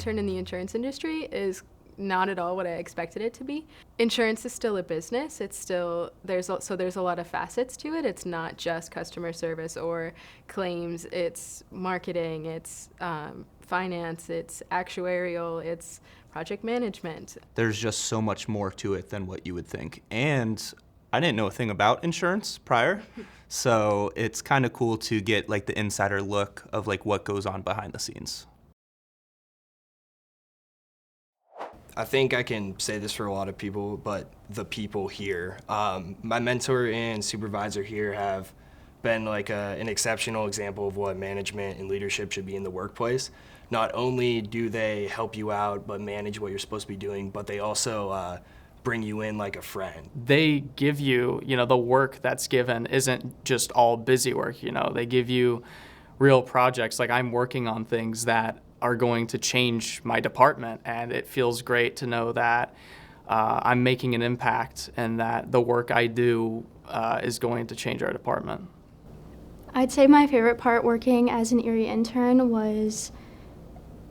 intern in the insurance industry is not at all what I expected it to be. Insurance is still a business. It's still, there's a lot of facets to it. It's not just customer service or claims. It's marketing, it's finance, it's actuarial, it's project management. There's just so much more to it than what you would think. And I didn't know a thing about insurance prior, so it's kind of cool to get like the insider look of like what goes on behind the scenes. I think I can say this for a lot of people, but the people here. My mentor and supervisor here have been like an exceptional example of what management and leadership should be in the workplace. Not only do they help you out, but manage what you're supposed to be doing, but they also bring you in like a friend. They give you, the work that's given isn't just all busy work, They give you real projects. Like I'm working on things that are going to change my department, and it feels great to know that I'm making an impact and that the work I do is going to change our department. I'd say my favorite part working as an Erie intern was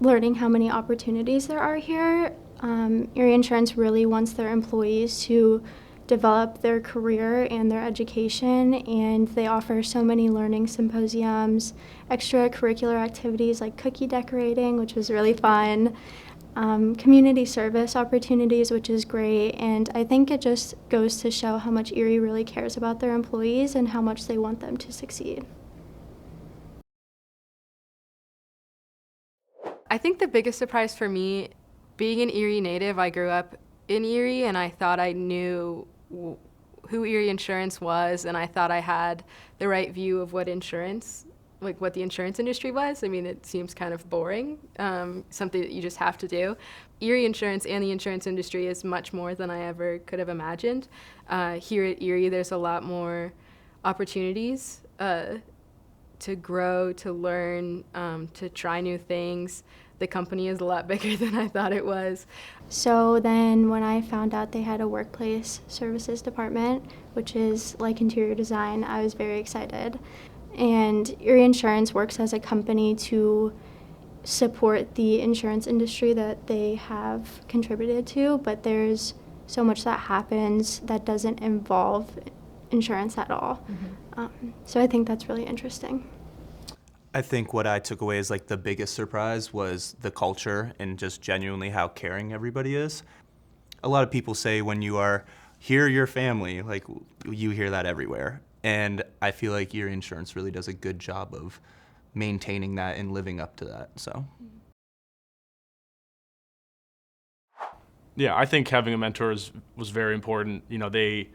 learning how many opportunities there are here. Erie Insurance really wants their employees to develop their career and their education, and they offer so many learning symposiums, extracurricular activities like cookie decorating, which was really fun, community service opportunities, which is great, and I think it just goes to show how much Erie really cares about their employees and how much they want them to succeed. I think the biggest surprise for me, being an Erie native, I grew up in Erie and I thought I knew who Erie Insurance was, and I thought I had the right view of what insurance, like what the insurance industry was. I mean, it seems kind of boring, something that you just have to do. Erie Insurance and the insurance industry is much more than I ever could have imagined. Here at Erie, there's a lot more opportunities to grow, to learn, to try new things. The company is a lot bigger than I thought it was. So then when I found out they had a workplace services department, which is like interior design, I was very excited. And Erie Insurance works as a company to support the insurance industry that they have contributed to, but there's so much that happens that doesn't involve insurance at all. So I think that's really interesting. I think what I took away as like the biggest surprise was the culture and just genuinely how caring everybody is. A lot of people say when you are here, your family, like you hear that everywhere. And I feel like Erie Insurance really does a good job of maintaining that and living up to that, so. Yeah, I think having a mentor was very important. They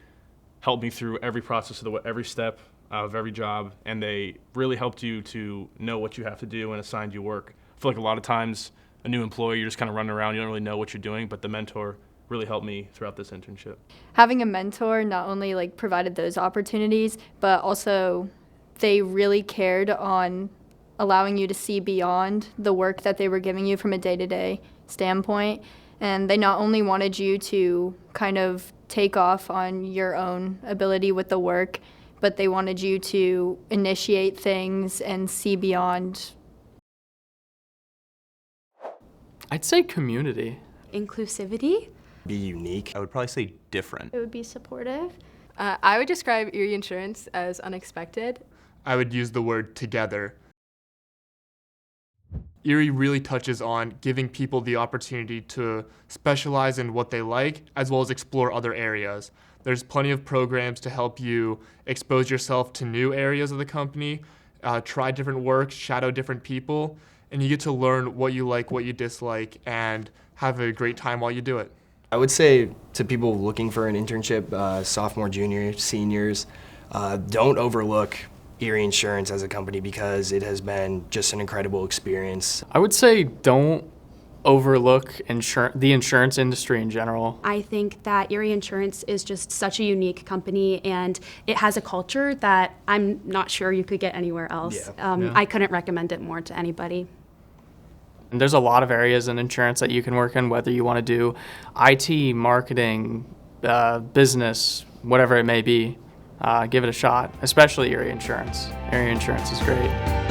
helped me through every process of every step of every job, and they really helped you to know what you have to do and assigned you work. I feel like a lot of times, a new employee, you're just kind of running around, you don't really know what you're doing, but the mentor really helped me throughout this internship. Having a mentor not only provided those opportunities, but also they really cared on allowing you to see beyond the work that they were giving you from a day-to-day standpoint. And they not only wanted you to kind of take off on your own ability with the work, but they wanted you to initiate things and see beyond. I'd say community. Inclusivity. Be unique. I would probably say different. It would be supportive. I would describe Erie Insurance as unexpected. I would use the word together. Erie really touches on giving people the opportunity to specialize in what they like, as well as explore other areas. There's plenty of programs to help you expose yourself to new areas of the company, try different work, shadow different people, and you get to learn what you like, what you dislike, and have a great time while you do it. I would say to people looking for an internship, sophomore, junior, seniors, don't overlook Erie Insurance as a company because it has been just an incredible experience. I would say don't overlook the insurance industry in general. I think that Erie Insurance is just such a unique company, and it has a culture that I'm not sure you could get anywhere else. Yeah. I couldn't recommend it more to anybody. And there's a lot of areas in insurance that you can work in, whether you want to do IT, marketing, business, whatever it may be. Give it a shot, especially Erie Insurance. Erie Insurance is great.